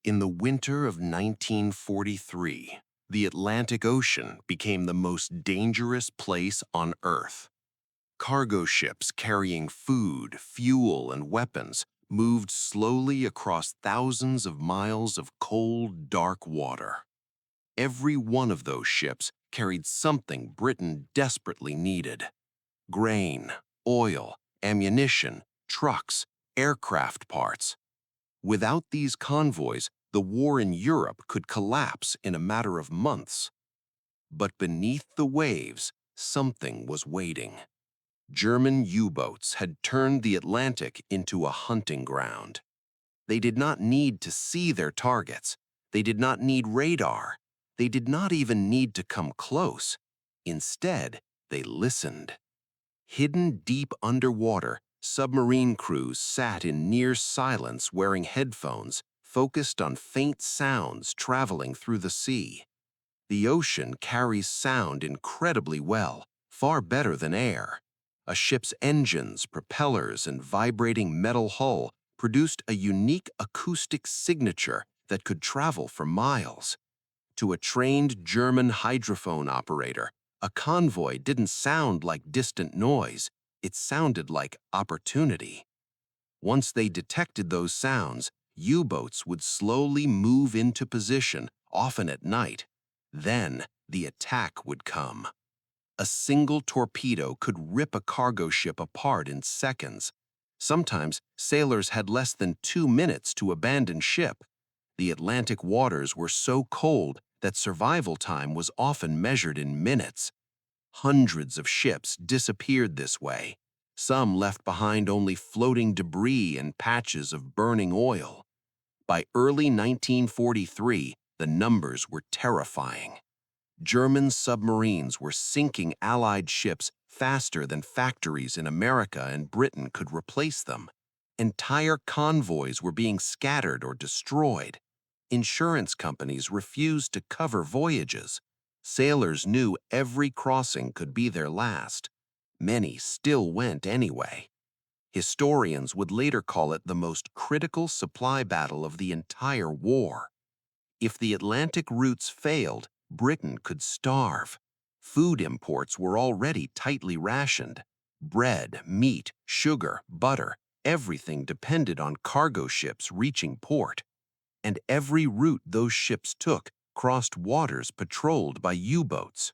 In the winter of 1943, the Atlantic Ocean became the most dangerous place on Earth. Cargo ships carrying food, fuel, and weapons moved slowly across thousands of miles of cold, dark water. Every one of those ships carried something Britain desperately needed: grain, oil, ammunition, trucks, aircraft parts. Without these convoys, the war in Europe could collapse in a matter of months. But beneath the waves, something was waiting. German U-boats had turned the Atlantic into a hunting ground. They did not need to see their targets. They did not need radar. They did not even need to come close. Instead, they listened. Hidden deep underwater, submarine crews sat in near silence wearing headphones, focused on faint sounds traveling through the sea. The ocean carries sound incredibly well, far better than air. A ship's engines, propellers, and vibrating metal hull produced a unique acoustic signature that could travel for miles. To a trained German hydrophone operator, a convoy didn't sound like distant noise, it sounded like opportunity. Once they detected those sounds, U-boats would slowly move into position, often at night. Then the attack would come. A single torpedo could rip a cargo ship apart in seconds. Sometimes sailors had less than 2 minutes to abandon ship. The Atlantic waters were so cold that survival time was often measured in minutes. Hundreds of ships disappeared this way. Some left behind only floating debris and patches of burning oil. By early 1943, the numbers were terrifying. German submarines were sinking Allied ships faster than factories in America and Britain could replace them. Entire convoys were being scattered or destroyed. Insurance companies refused to cover voyages. Sailors knew every crossing could be their last. Many still went anyway. Historians would later call it the most critical supply battle of the entire war. If the Atlantic routes failed, Britain could starve. Food imports were already tightly rationed. Bread, meat, sugar, butter, everything depended on cargo ships reaching port. And every route those ships took crossed waters patrolled by U-boats.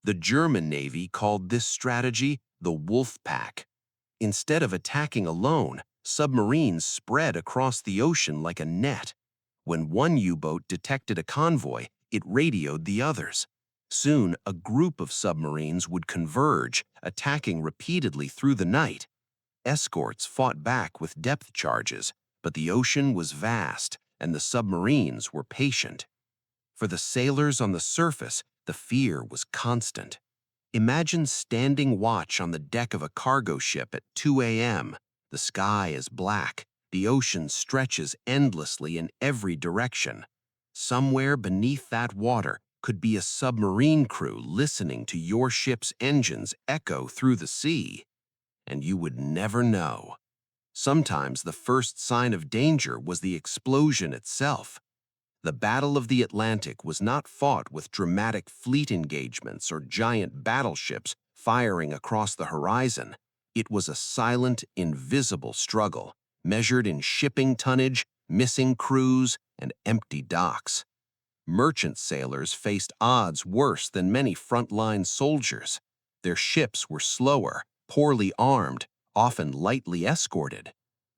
The German Navy called this strategy the wolfpack. Instead of attacking alone, submarines spread across the ocean like a net. When one U-boat detected a convoy, it radioed the others. Soon, a group of submarines would converge, attacking repeatedly through the night. Escorts fought back with depth charges, but the ocean was vast, and the submarines were patient. For the sailors on the surface, the fear was constant. Imagine standing watch on the deck of a cargo ship at 2 a.m. The sky is black. The ocean stretches endlessly in every direction. Somewhere beneath that water could be a submarine crew listening to your ship's engines echo through the sea. And you would never know. Sometimes the first sign of danger was the explosion itself. The Battle of the Atlantic was not fought with dramatic fleet engagements or giant battleships firing across the horizon. It was a silent, invisible struggle, measured in shipping tonnage, missing crews, and empty docks. Merchant sailors faced odds worse than many frontline soldiers. Their ships were slower, poorly armed, often lightly escorted.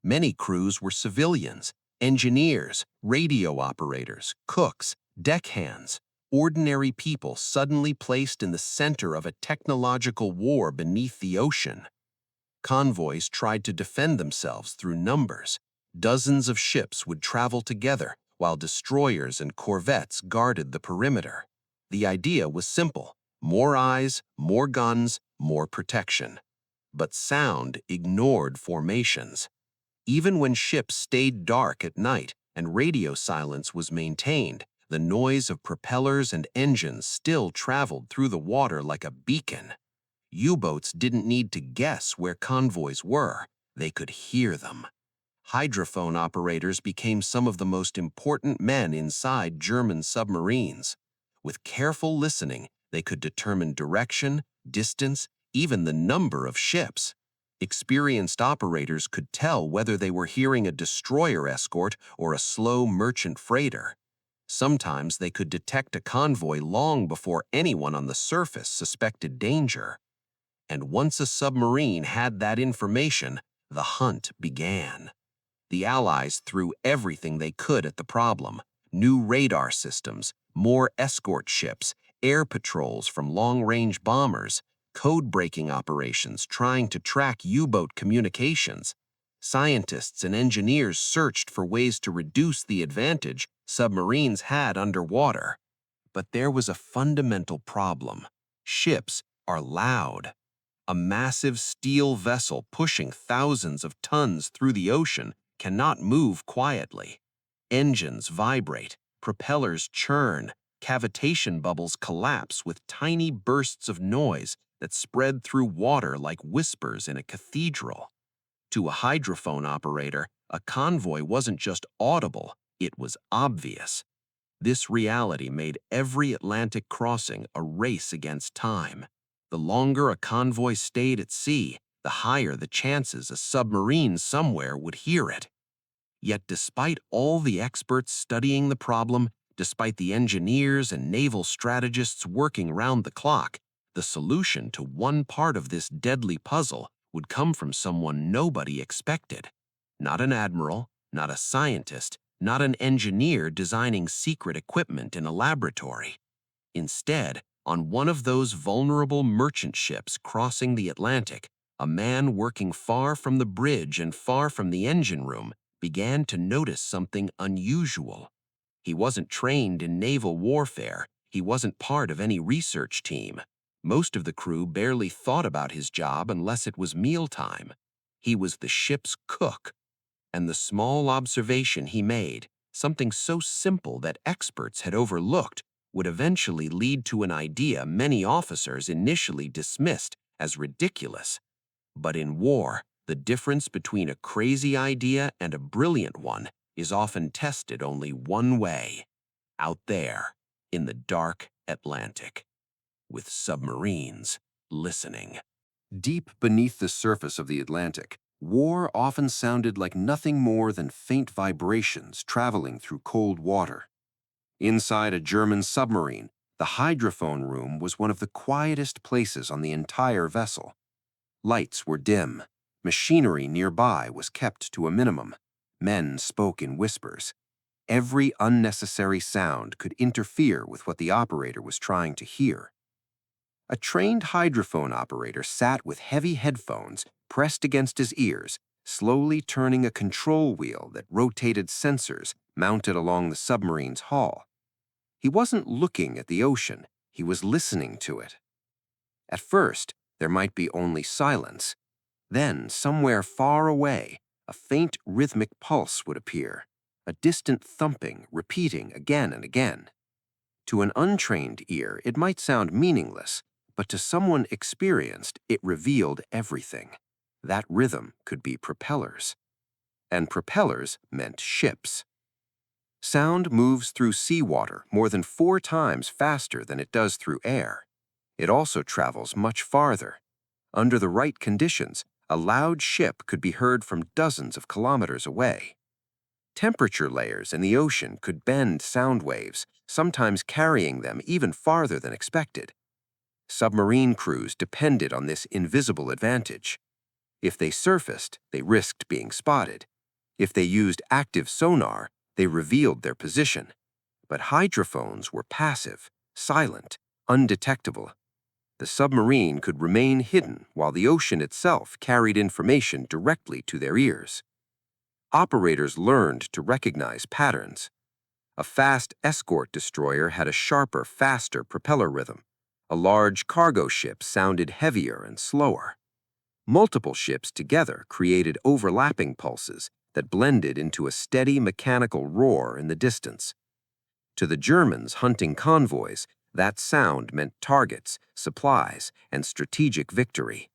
Many crews were civilians, engineers, radio operators, cooks, deckhands, ordinary people suddenly placed in the center of a technological war beneath the ocean. Convoys tried to defend themselves through numbers. Dozens of ships would travel together, while destroyers and corvettes guarded the perimeter. The idea was simple: more eyes, more guns, more protection. But sound ignored formations. Even when ships stayed dark at night and radio silence was maintained, the noise of propellers and engines still traveled through the water like a beacon. U-boats didn't need to guess where convoys were. They could hear them. Hydrophone operators became some of the most important men inside German submarines. With careful listening, they could determine direction, distance, even the number of ships. Experienced operators could tell whether they were hearing a destroyer escort or a slow merchant freighter. Sometimes they could detect a convoy long before anyone on the surface suspected danger. And once a submarine had that information, the hunt began. The Allies threw everything they could at the problem: new radar systems, more escort ships, air patrols from long-range bombers, code-breaking operations trying to track U-boat communications. Scientists and engineers searched for ways to reduce the advantage submarines had underwater. But there was a fundamental problem. Ships are loud. A massive steel vessel pushing thousands of tons through the ocean cannot move quietly. Engines vibrate, propellers churn, cavitation bubbles collapse with tiny bursts of noise that spread through water like whispers in a cathedral. To a hydrophone operator, a convoy wasn't just audible, it was obvious. This reality made every Atlantic crossing a race against time. The longer a convoy stayed at sea, the higher the chances a submarine somewhere would hear it. Yet despite all the experts studying the problem, despite the engineers and naval strategists working round the clock, the solution to one part of this deadly puzzle would come from someone nobody expected. Not an admiral, not a scientist, not an engineer designing secret equipment in a laboratory. Instead, on one of those vulnerable merchant ships crossing the Atlantic, a man working far from the bridge and far from the engine room began to notice something unusual. He wasn't trained in naval warfare. He wasn't part of any research team. Most of the crew barely thought about his job unless it was mealtime. He was the ship's cook. And the small observation he made, something so simple that experts had overlooked, would eventually lead to an idea many officers initially dismissed as ridiculous. But in war, the difference between a crazy idea and a brilliant one is often tested only one way: out there, in the dark Atlantic, with submarines listening. Deep beneath the surface of the Atlantic, war often sounded like nothing more than faint vibrations traveling through cold water. Inside a German submarine, the hydrophone room was one of the quietest places on the entire vessel. Lights were dim. Machinery nearby was kept to a minimum. Men spoke in whispers. Every unnecessary sound could interfere with what the operator was trying to hear. A trained hydrophone operator sat with heavy headphones pressed against his ears, slowly turning a control wheel that rotated sensors mounted along the submarine's hull. He wasn't looking at the ocean, he was listening to it. At first, there might be only silence. Then, somewhere far away, a faint rhythmic pulse would appear, a distant thumping repeating again and again. To an untrained ear, it might sound meaningless, but to someone experienced, it revealed everything. That rhythm could be propellers. And propellers meant ships. Sound moves through seawater more than 4 times faster than it does through air. It also travels much farther. Under the right conditions, a loud ship could be heard from dozens of kilometers away. Temperature layers in the ocean could bend sound waves, sometimes carrying them even farther than expected. Submarine crews depended on this invisible advantage. If they surfaced, they risked being spotted. If they used active sonar, they revealed their position. But hydrophones were passive, silent, undetectable. The submarine could remain hidden while the ocean itself carried information directly to their ears. Operators learned to recognize patterns. A fast escort destroyer had a sharper, faster propeller rhythm. A large cargo ship sounded heavier and slower. Multiple ships together created overlapping pulses that blended into a steady mechanical roar in the distance. To the Germans hunting convoys, that sound meant targets, supplies, and strategic victory.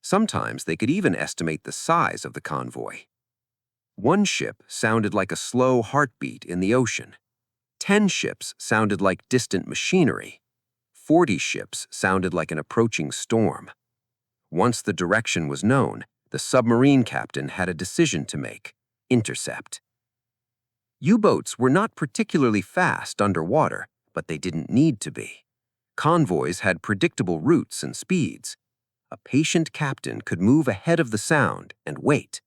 Sometimes they could even estimate the size of the convoy. One ship sounded like a slow heartbeat in the ocean. 10 ships sounded like distant machinery. 40 ships sounded like an approaching storm. Once the direction was known, the submarine captain had a decision to make: intercept. U-boats were not particularly fast underwater, but they didn't need to be. Convoys had predictable routes and speeds. A patient captain could move ahead of the sound and wait.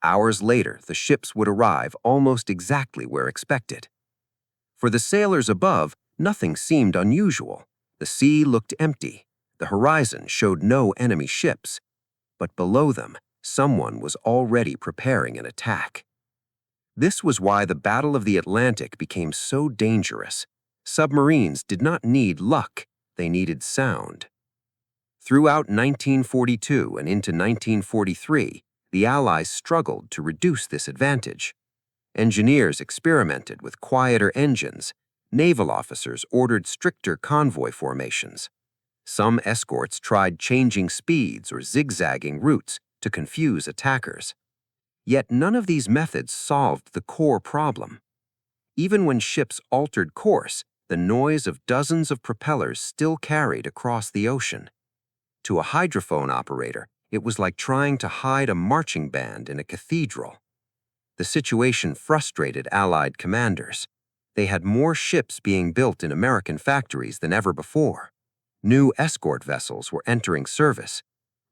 Hours later, the ships would arrive almost exactly where expected. For the sailors above, nothing seemed unusual. The sea looked empty. The horizon showed no enemy ships. But below them, someone was already preparing an attack. This was why the Battle of the Atlantic became so dangerous. Submarines did not need luck, they needed sound. Throughout 1942 and into 1943, the Allies struggled to reduce this advantage. Engineers experimented with quieter engines. Naval officers ordered stricter convoy formations. Some escorts tried changing speeds or zigzagging routes to confuse attackers. Yet none of these methods solved the core problem. Even when ships altered course, the noise of dozens of propellers still carried across the ocean. To a hydrophone operator, it was like trying to hide a marching band in a cathedral. The situation frustrated Allied commanders. They had more ships being built in American factories than ever before. New escort vessels were entering service.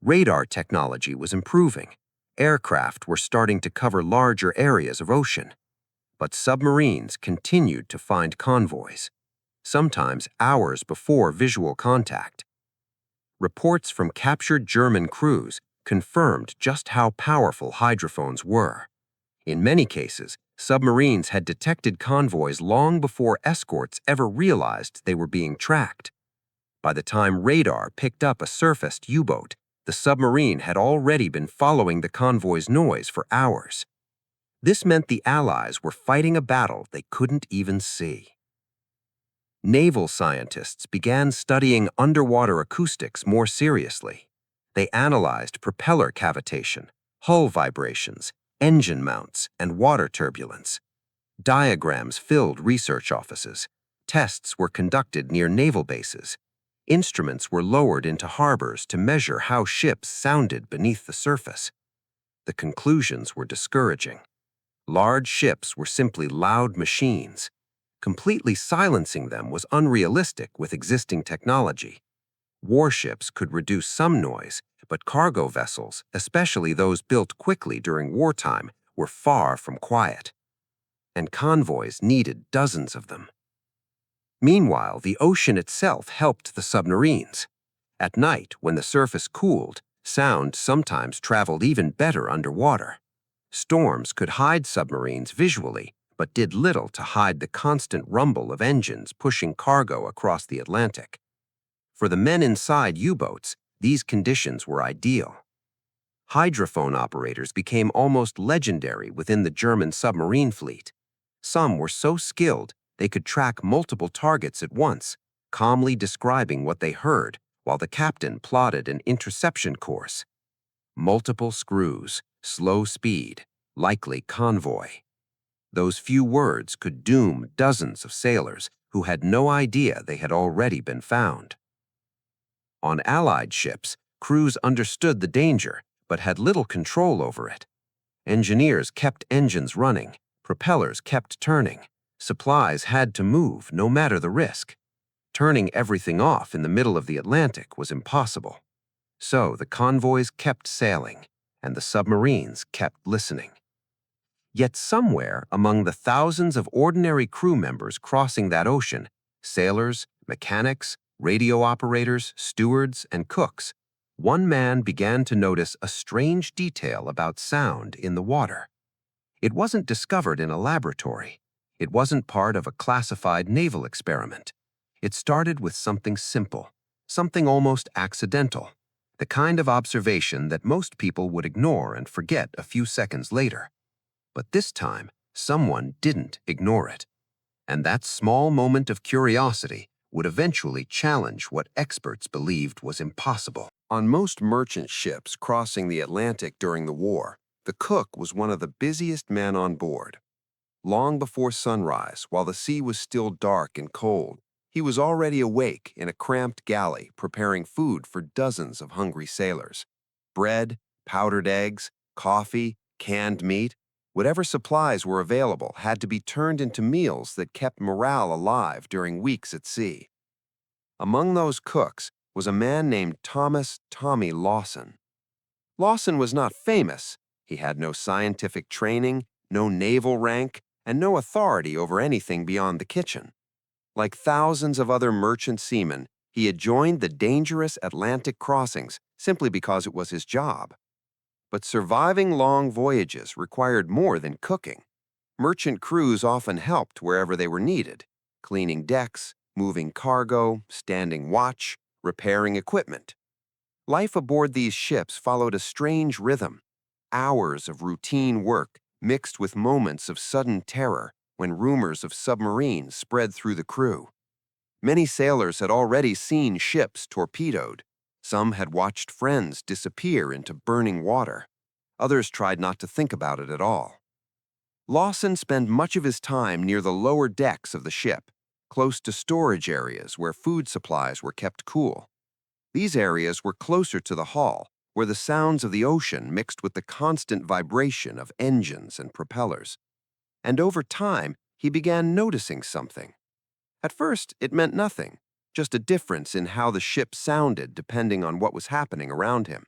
Radar technology was improving. Aircraft were starting to cover larger areas of ocean. But submarines continued to find convoys, sometimes hours before visual contact. Reports from captured German crews confirmed just how powerful hydrophones were. In many cases, submarines had detected convoys long before escorts ever realized they were being tracked. By the time radar picked up a surfaced U-boat, the submarine had already been following the convoy's noise for hours. This meant the Allies were fighting a battle they couldn't even see. Naval scientists began studying underwater acoustics more seriously. They analyzed propeller cavitation, hull vibrations, engine mounts, and water turbulence. Diagrams filled research offices. Tests were conducted near naval bases. Instruments were lowered into harbors to measure how ships sounded beneath the surface. The conclusions were discouraging. Large ships were simply loud machines. Completely silencing them was unrealistic with existing technology. Warships could reduce some noise, but cargo vessels, especially those built quickly during wartime, were far from quiet. And convoys needed dozens of them. Meanwhile, the ocean itself helped the submarines. At night, when the surface cooled, sound sometimes traveled even better underwater. Storms could hide submarines visually, but did little to hide the constant rumble of engines pushing cargo across the Atlantic. For the men inside U-boats, these conditions were ideal. Hydrophone operators became almost legendary within the German submarine fleet. Some were so skilled they could track multiple targets at once, calmly describing what they heard while the captain plotted an interception course. Multiple screws, slow speed, likely convoy. Those few words could doom dozens of sailors who had no idea they had already been found. On Allied ships, crews understood the danger but had little control over it. Engineers kept engines running, propellers kept turning. Supplies had to move no matter the risk. Turning everything off in the middle of the Atlantic was impossible. So the convoys kept sailing, and the submarines kept listening. Yet somewhere among the thousands of ordinary crew members crossing that ocean, sailors, mechanics, radio operators, stewards, and cooks, one man began to notice a strange detail about sound in the water. It wasn't discovered in a laboratory. It wasn't part of a classified naval experiment. It started with something simple, something almost accidental, the kind of observation that most people would ignore and forget a few seconds later. But this time, someone didn't ignore it. And that small moment of curiosity would eventually challenge what experts believed was impossible. On most merchant ships crossing the Atlantic during the war, The cook was one of the busiest men on board. Long before sunrise, while the sea was still dark and cold, he was already awake in a cramped galley preparing food for dozens of hungry sailors. Bread, powdered eggs, coffee, canned meat, whatever supplies were available had to be turned into meals that kept morale alive during weeks at sea. Among those cooks was a man named Thomas Tommy Lawson. Lawson was not famous. He had no scientific training, no naval rank, and no authority over anything beyond the kitchen. Like thousands of other merchant seamen, he had joined the dangerous Atlantic crossings simply because it was his job. But surviving long voyages required more than cooking. Merchant crews often helped wherever they were needed, cleaning decks, moving cargo, standing watch, repairing equipment. Life aboard these ships followed a strange rhythm. Hours of routine work mixed with moments of sudden terror when rumors of submarines spread through the crew. Many sailors had already seen ships torpedoed. Some had watched friends disappear into burning water. Others tried not to think about it at all. Lawson spent much of his time near the lower decks of the ship, close to storage areas where food supplies were kept cool. These areas were closer to the hull, where the sounds of the ocean mixed with the constant vibration of engines and propellers. And over time, he began noticing something. At first, it meant nothing, just a difference in how the ship sounded depending on what was happening around him.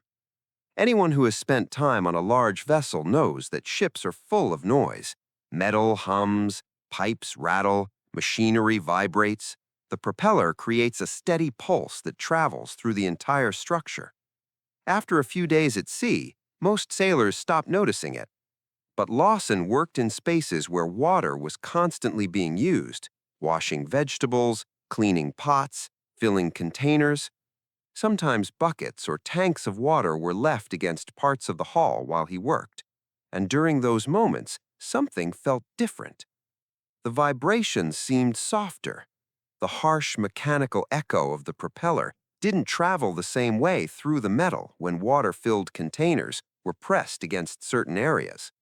Anyone who has spent time on a large vessel knows that ships are full of noise. Metal hums, pipes rattle, machinery vibrates. The propeller creates a steady pulse that travels through the entire structure. After a few days at sea, most sailors stopped noticing it. But Lawson worked in spaces where water was constantly being used, washing vegetables, cleaning pots, filling containers. Sometimes buckets or tanks of water were left against parts of the hull while he worked, and during those moments, something felt different. The vibrations seemed softer. The harsh mechanical echo of the propeller didn't travel the same way through the metal when water-filled containers were pressed against certain areas.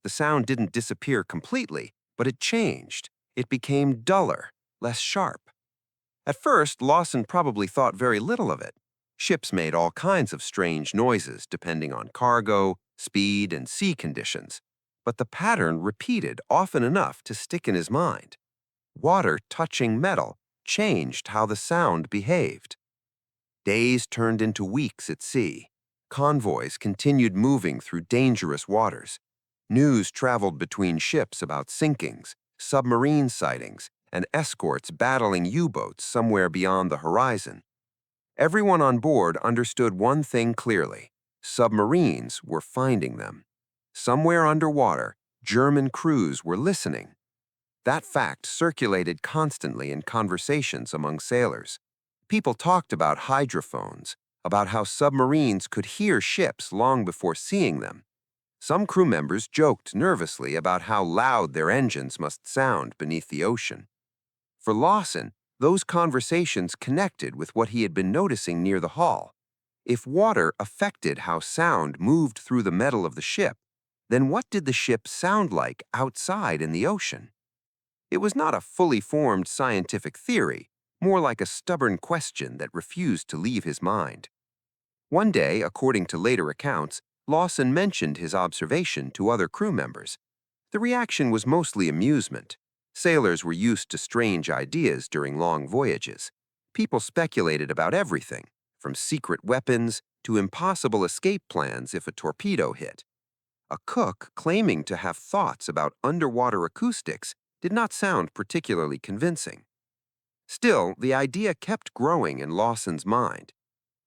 The sound didn't disappear completely, but it changed. It became duller, less sharp. At first, Lawson probably thought very little of it. Ships made all kinds of strange noises depending on cargo, speed, and sea conditions. But the pattern repeated often enough to stick in his mind. Water touching metal changed how the sound behaved. Days turned into weeks at sea. Convoys continued moving through dangerous waters. News traveled between ships about sinkings, submarine sightings, and escorts battling U-boats somewhere beyond the horizon. Everyone on board understood one thing clearly: submarines were finding them. Somewhere underwater, German crews were listening. That fact circulated constantly in conversations among sailors. People talked about hydrophones, about how submarines could hear ships long before seeing them. Some crew members joked nervously about how loud their engines must sound beneath the ocean. For Lawson, those conversations connected with what he had been noticing near the hull. If water affected how sound moved through the metal of the ship, then what did the ship sound like outside in the ocean? It was not a fully formed scientific theory, more like a stubborn question that refused to leave his mind. One day, according to later accounts, Lawson mentioned his observation to other crew members. The reaction was mostly amusement. Sailors were used to strange ideas during long voyages. People speculated about everything, from secret weapons to impossible escape plans if a torpedo hit. A cook claiming to have thoughts about underwater acoustics did not sound particularly convincing. Still, the idea kept growing in Lawson's mind.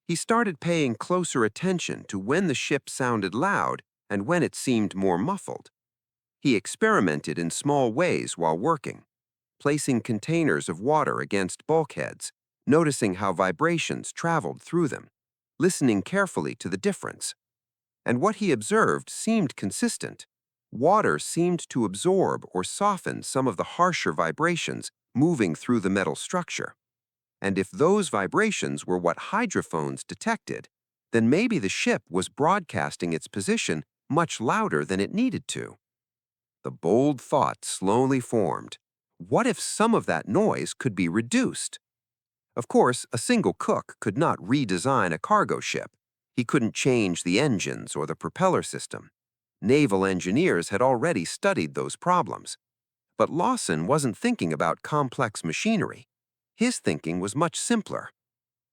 He started paying closer attention to when the ship sounded loud and when it seemed more muffled. He experimented in small ways while working, placing containers of water against bulkheads, noticing how vibrations traveled through them, listening carefully to the difference. And what he observed seemed consistent. Water seemed to absorb or soften some of the harsher vibrations moving through the metal structure. And if those vibrations were what hydrophones detected, then maybe the ship was broadcasting its position much louder than it needed to. The bold thought slowly formed. What if some of that noise could be reduced? Of course, a single cook could not redesign a cargo ship. He couldn't change the engines or the propeller system. Naval engineers had already studied those problems. But Lawson wasn't thinking about complex machinery. His thinking was much simpler.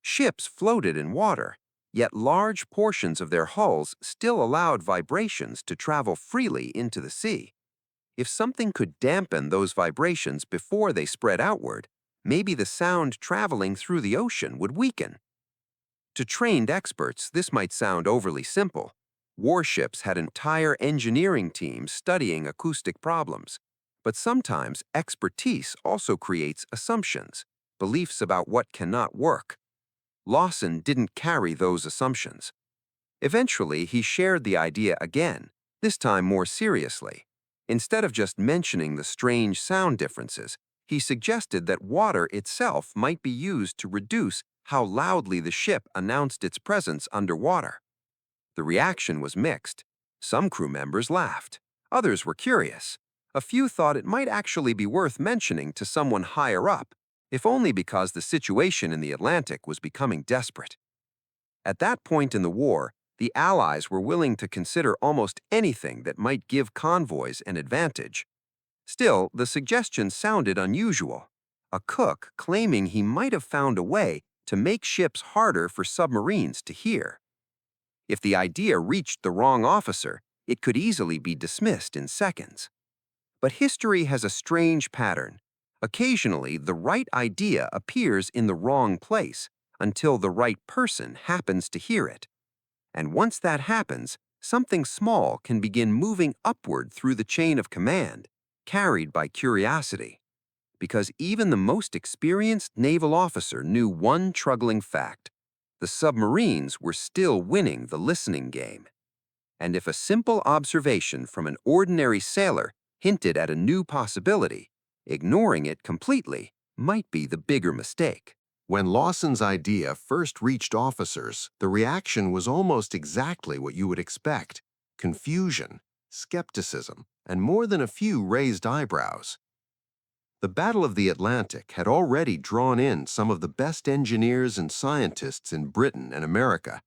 Ships floated in water, yet large portions of their hulls still allowed vibrations to travel freely into the sea. If something could dampen those vibrations before they spread outward, maybe the sound traveling through the ocean would weaken. To trained experts, this might sound overly simple. Warships had entire engineering teams studying acoustic problems. But sometimes expertise also creates assumptions, beliefs about what cannot work. Lawson didn't carry those assumptions. Eventually, he shared the idea again, this time more seriously. Instead of just mentioning the strange sound differences, he suggested that water itself might be used to reduce how loudly the ship announced its presence underwater. The reaction was mixed. Some crew members laughed. Others were curious. A few thought it might actually be worth mentioning to someone higher up, if only because the situation in the Atlantic was becoming desperate. At that point in the war, the Allies were willing to consider almost anything that might give convoys an advantage. Still, the suggestion sounded unusual. A cook claiming he might have found a way to make ships harder for submarines to hear. If the idea reached the wrong officer, it could easily be dismissed in seconds. But history has a strange pattern. Occasionally, the right idea appears in the wrong place until the right person happens to hear it. And once that happens, something small can begin moving upward through the chain of command, carried by curiosity. Because even the most experienced naval officer knew one troubling fact. The submarines were still winning the listening game. And if a simple observation from an ordinary sailor hinted at a new possibility, ignoring it completely might be the bigger mistake. When Lawson's idea first reached officers, the reaction was almost exactly what you would expect: confusion, skepticism, and more than a few raised eyebrows. The Battle of the Atlantic had already drawn in some of the best engineers and scientists in Britain and America.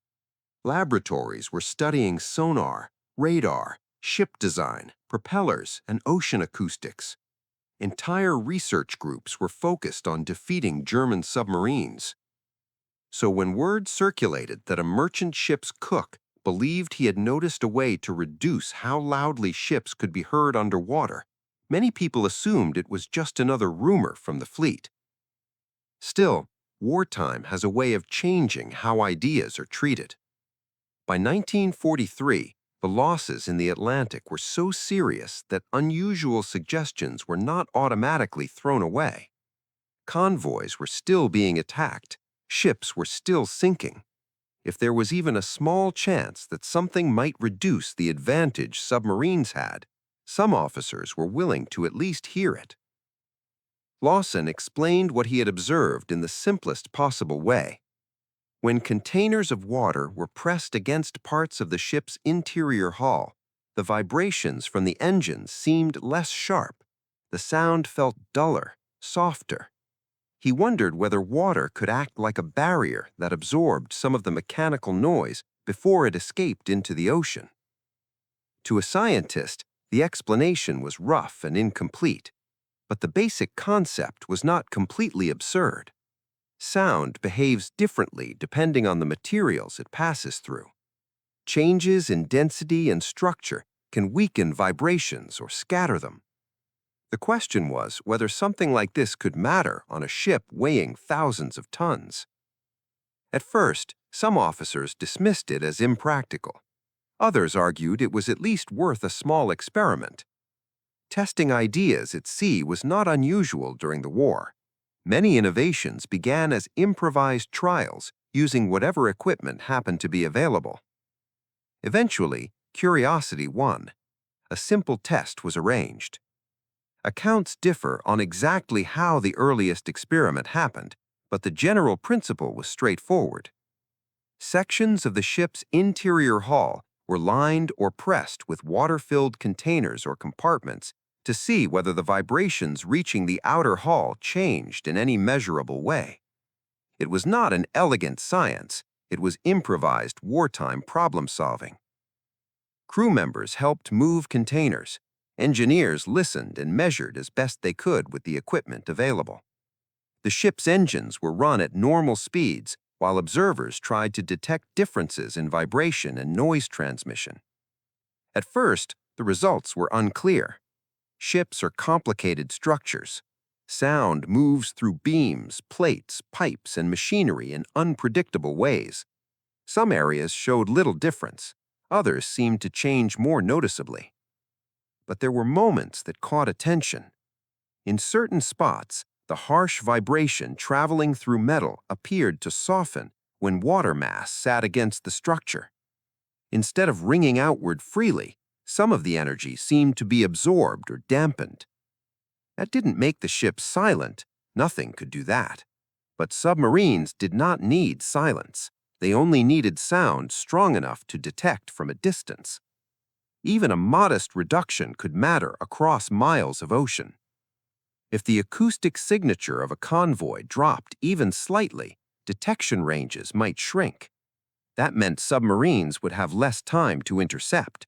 Laboratories were studying sonar, radar, ship design, propellers, and ocean acoustics. Entire research groups were focused on defeating German submarines. So when word circulated that a merchant ship's cook believed he had noticed a way to reduce how loudly ships could be heard underwater, many people assumed it was just another rumor from the fleet. Still, wartime has a way of changing how ideas are treated. By 1943, the losses in the Atlantic were so serious that unusual suggestions were not automatically thrown away. Convoys were still being attacked. Ships were still sinking. If there was even a small chance that something might reduce the advantage submarines had, some officers were willing to at least hear it. Lawson explained what he had observed in the simplest possible way. When containers of water were pressed against parts of the ship's interior hull, the vibrations from the engines seemed less sharp. The sound felt duller, softer. He wondered whether water could act like a barrier that absorbed some of the mechanical noise before it escaped into the ocean. To a scientist, the explanation was rough and incomplete, but the basic concept was not completely absurd. Sound behaves differently depending on the materials it passes through. Changes in density and structure can weaken vibrations or scatter them. The question was whether something like this could matter on a ship weighing thousands of tons. At first, some officers dismissed it as impractical. Others argued it was at least worth a small experiment. Testing ideas at sea was not unusual during the war. Many innovations began as improvised trials using whatever equipment happened to be available. Eventually, curiosity won. A simple test was arranged. Accounts differ on exactly how the earliest experiment happened, but the general principle was straightforward. Sections of the ship's interior hull were lined or pressed with water-filled containers or compartments to see whether the vibrations reaching the outer hull changed in any measurable way. It was not an elegant science, it was improvised wartime problem-solving. Crew members helped move containers. Engineers listened and measured as best they could with the equipment available. The ship's engines were run at normal speeds, while observers tried to detect differences in vibration and noise transmission. At first, the results were unclear. Ships are complicated structures. Sound moves through beams, plates, pipes, and machinery in unpredictable ways. Some areas showed little difference. Others seemed to change more noticeably. But there were moments that caught attention. In certain spots, the harsh vibration traveling through metal appeared to soften when water mass sat against the structure. Instead of ringing outward freely, some of the energy seemed to be absorbed or dampened. That didn't make the ship silent. Nothing could do that. But submarines did not need silence. They only needed sound strong enough to detect from a distance. Even a modest reduction could matter across miles of ocean. If the acoustic signature of a convoy dropped even slightly, detection ranges might shrink. That meant submarines would have less time to intercept.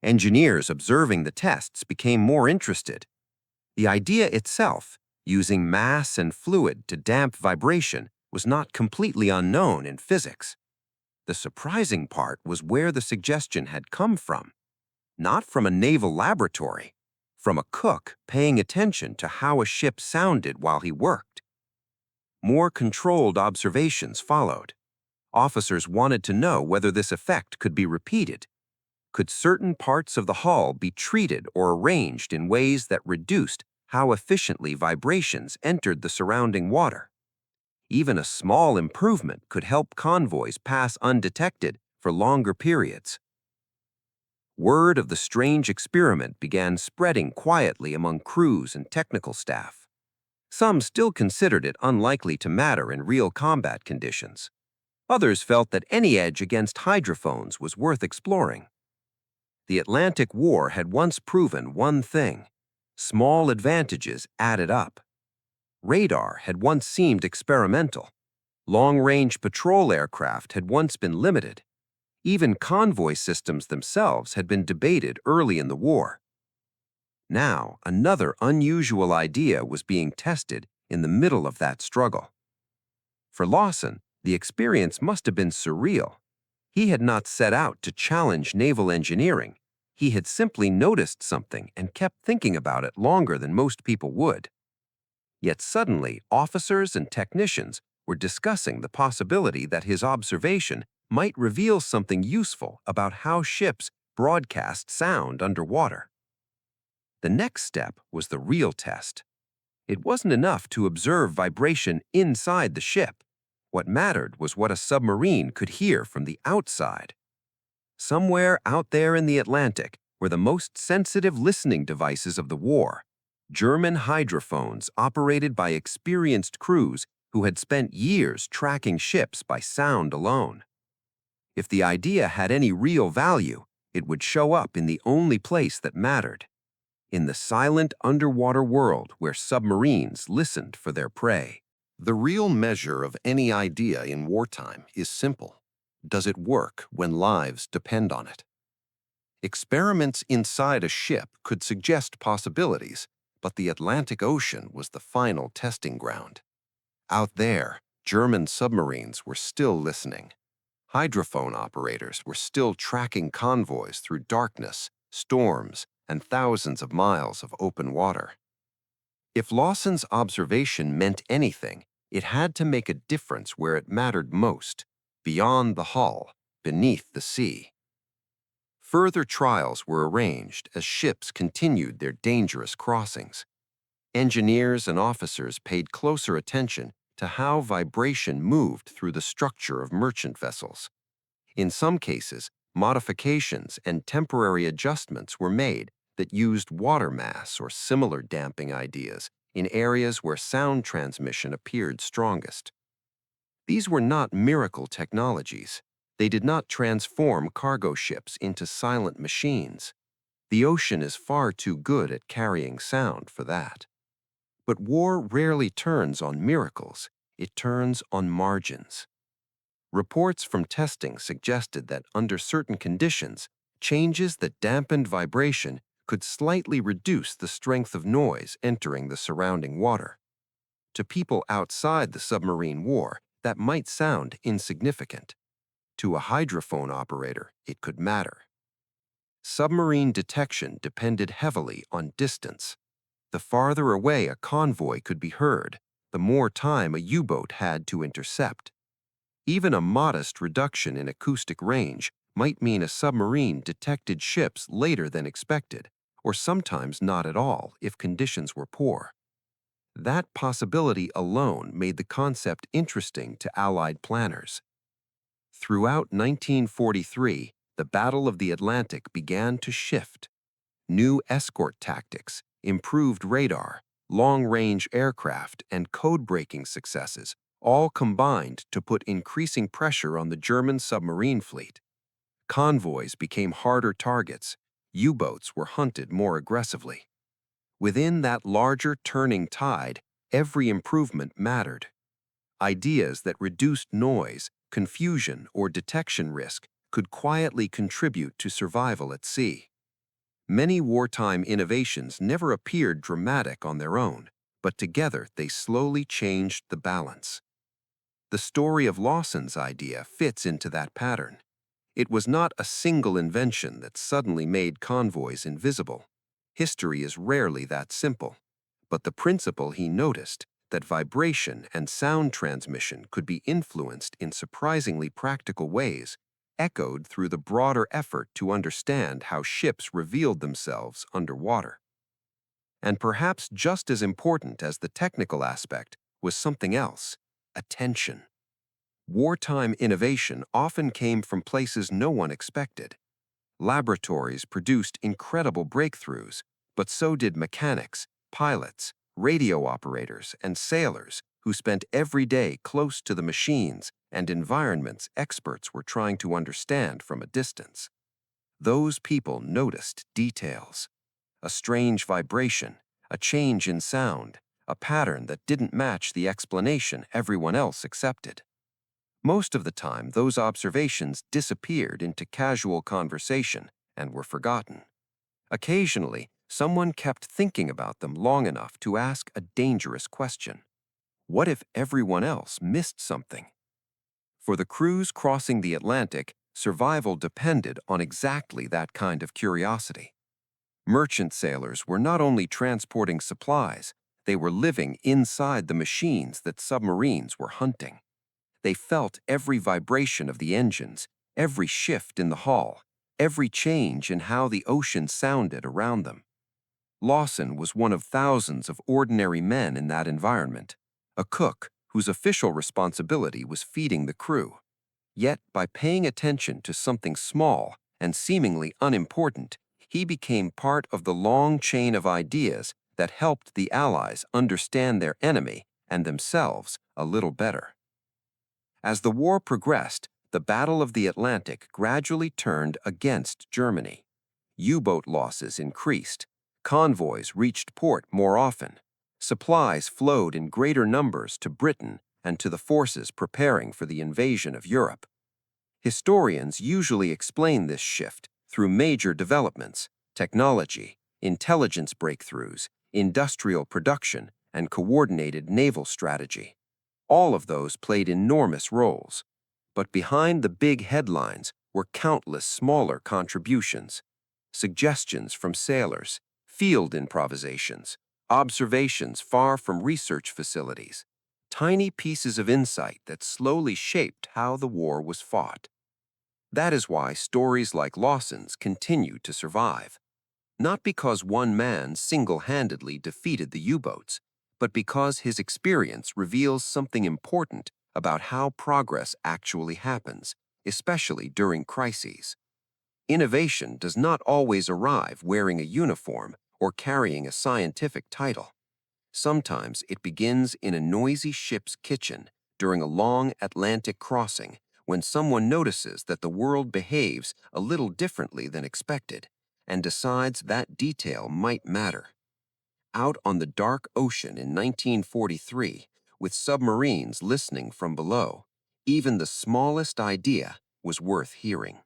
Engineers observing the tests became more interested. The idea itself, using mass and fluid to damp vibration, was not completely unknown in physics. The surprising part was where the suggestion had come from. Not from a naval laboratory, from a cook paying attention to how a ship sounded while he worked. More controlled observations followed. Officers wanted to know whether this effect could be repeated. Could certain parts of the hull be treated or arranged in ways that reduced how efficiently vibrations entered the surrounding water? Even a small improvement could help convoys pass undetected for longer periods. Word of the strange experiment began spreading quietly among crews and technical staff. Some still considered it unlikely to matter in real combat conditions. Others felt that any edge against hydrophones was worth exploring. The Atlantic War had once proven one thing: small advantages added up. Radar had once seemed experimental. Long-range patrol aircraft had once been limited. Even convoy systems themselves had been debated early in the war. Now, another unusual idea was being tested in the middle of that struggle. For Lawson, the experience must have been surreal. He had not set out to challenge naval engineering. He had simply noticed something and kept thinking about it longer than most people would. Yet suddenly, officers and technicians were discussing the possibility that his observation might reveal something useful about how ships broadcast sound underwater. The next step was the real test. It wasn't enough to observe vibration inside the ship. What mattered was what a submarine could hear from the outside. Somewhere out there in the Atlantic were the most sensitive listening devices of the war, German hydrophones operated by experienced crews who had spent years tracking ships by sound alone. If the idea had any real value, it would show up in the only place that mattered, in the silent underwater world where submarines listened for their prey. The real measure of any idea in wartime is simple. Does it work when lives depend on it? Experiments inside a ship could suggest possibilities, but the Atlantic Ocean was the final testing ground. Out there, German submarines were still listening. Hydrophone operators were still tracking convoys through darkness, storms, and thousands of miles of open water. If Lawson's observation meant anything, it had to make a difference where it mattered most, beyond the hull, beneath the sea. Further trials were arranged as ships continued their dangerous crossings. Engineers and officers paid closer attention to how vibration moved through the structure of merchant vessels. In some cases, modifications and temporary adjustments were made that used water mass or similar damping ideas in areas where sound transmission appeared strongest. These were not miracle technologies. They did not transform cargo ships into silent machines. The ocean is far too good at carrying sound for that. But war rarely turns on miracles. It turns on margins. Reports from testing suggested that under certain conditions, changes that dampened vibration could slightly reduce the strength of noise entering the surrounding water. To people outside the submarine war, that might sound insignificant. To a hydrophone operator, it could matter. Submarine detection depended heavily on distance. The farther away a convoy could be heard, the more time a U-boat had to intercept. Even a modest reduction in acoustic range might mean a submarine detected ships later than expected, or sometimes not at all if conditions were poor. That possibility alone made the concept interesting to Allied planners. Throughout 1943, the Battle of the Atlantic began to shift. New escort tactics, improved radar, long-range aircraft, and code-breaking successes all combined to put increasing pressure on the German submarine fleet. Convoys became harder targets. U-boats were hunted more aggressively. Within that larger turning tide, every improvement mattered. Ideas that reduced noise, confusion, or detection risk could quietly contribute to survival at sea. Many wartime innovations never appeared dramatic on their own, but together they slowly changed the balance. The story of Lawson's idea fits into that pattern. It was not a single invention that suddenly made convoys invisible. History is rarely that simple. But the principle he noticed, that vibration and sound transmission could be influenced in surprisingly practical ways, echoed through the broader effort to understand how ships revealed themselves underwater. And perhaps just as important as the technical aspect was something else: attention. Wartime innovation often came from places no one expected. Laboratories produced incredible breakthroughs, but so did mechanics, pilots, radio operators, and sailors who spent every day close to the machines and environments experts were trying to understand from a distance. Those people noticed details: a strange vibration, a change in sound, a pattern that didn't match the explanation everyone else accepted. Most of the time, those observations disappeared into casual conversation and were forgotten. Occasionally, someone kept thinking about them long enough to ask a dangerous question. What if everyone else missed something? For the crews crossing the Atlantic, survival depended on exactly that kind of curiosity. Merchant sailors were not only transporting supplies, they were living inside the machines that submarines were hunting. They felt every vibration of the engines, every shift in the hull, every change in how the ocean sounded around them. Lawson was one of thousands of ordinary men in that environment, a cook whose official responsibility was feeding the crew. Yet, by paying attention to something small and seemingly unimportant, he became part of the long chain of ideas that helped the Allies understand their enemy and themselves a little better. As the war progressed, the Battle of the Atlantic gradually turned against Germany. U-boat losses increased. Convoys reached port more often. Supplies flowed in greater numbers to Britain and to the forces preparing for the invasion of Europe. Historians usually explain this shift through major developments: technology, intelligence breakthroughs, industrial production, and coordinated naval strategy. All of those played enormous roles. But behind the big headlines were countless smaller contributions: suggestions from sailors, field improvisations, observations far from research facilities, tiny pieces of insight that slowly shaped how the war was fought. That is why stories like Lawson's continue to survive. Not because one man single-handedly defeated the U-boats, but because his experience reveals something important about how progress actually happens, especially during crises. Innovation does not always arrive wearing a uniform or carrying a scientific title. Sometimes it begins in a noisy ship's kitchen during a long Atlantic crossing when someone notices that the world behaves a little differently than expected and decides that detail might matter. Out on the dark ocean in 1943, with submarines listening from below, even the smallest idea was worth hearing.